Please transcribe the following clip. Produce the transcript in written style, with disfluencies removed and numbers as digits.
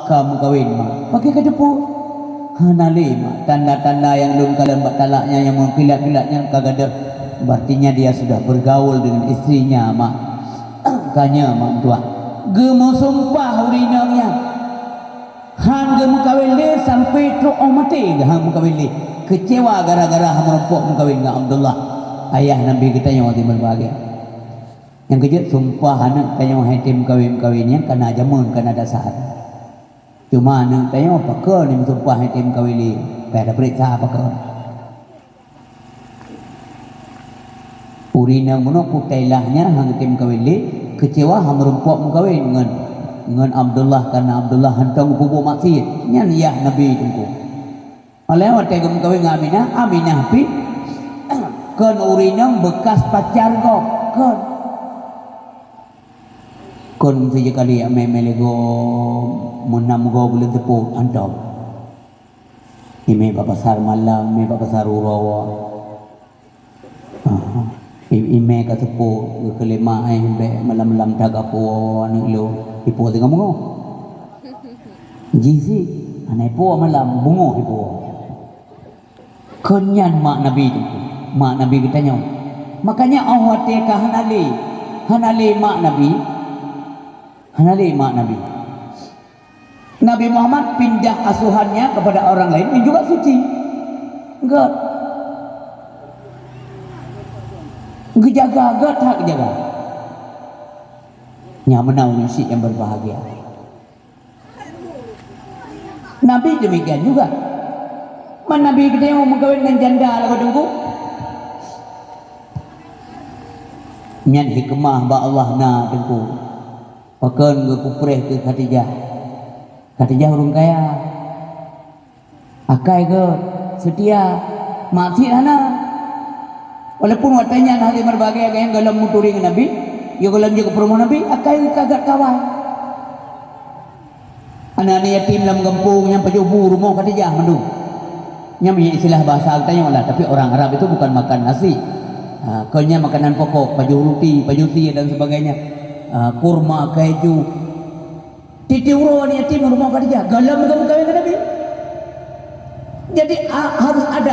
kamu kawin mah pakai kedepu hanali mah tanda-tanda yang belum kalian talaknya yang mengkilat-kilatnya kagak ada berartinya dia sudah bergaul dengan istrinya mah kanya mah tua gemu sumpah urinangnya han gemu kawin le sampai truk mati gemu kawin le kecewa gara-gara ham rempok kawin dengan Abdullah ayah Nabi kita yang waktu berbahagia yang kejut sumpah anak tanya hatim kawin-kawinnya karena jamun karena dasar cuma anak tanya apa ke ni sumpah hatim kawin li pada periksa apa ke urina muno kutailahnya hang hatim kawin li kecewa ham rempok kawin dengan Abdullah karena Abdullah hantang kubu maksiat nyan ya Nabi tunggu oleh waktu kawin Aminah pi kan urina bekas pacar kok kon saja kali melego menam go boleh tepuk antau ini pasar malam ini pasar urawa ini ka tepuk kelima malam-malam daga po anu lo ipo tengah bungo jisi anai po malam bungo ipo kenyan mak nabi kita nyong makanya Allah teka hanali mak nabi Nabi Muhammad pindah asuhannya kepada orang lain yang juga suci enggak jaga tak jaga nyamanau nasi yang berbahagia Nabi demikian juga Nabi kita yang mau kawin dengan janda lagu tunggu nyan hikmah ba Allah na tunggu pakan ke kupreh ke Khadijah urung kaya akai ke setia masih hana walaupun watanya nanti berbagai yang galam muturing Nabi ya galam juga promo Nabi akai kagak kawan anak yatim dalam kampung yang pejubu rumah Khadijah mendung nya punya istilah bahasa Arabnya malah tapi orang Arab itu bukan makan nasi kenya makanan pokok paju roti paju tea dan sebagainya kurma keju titi uro ni yatim rumah Khadijah galam kamu kawin Nabi jadi harus ada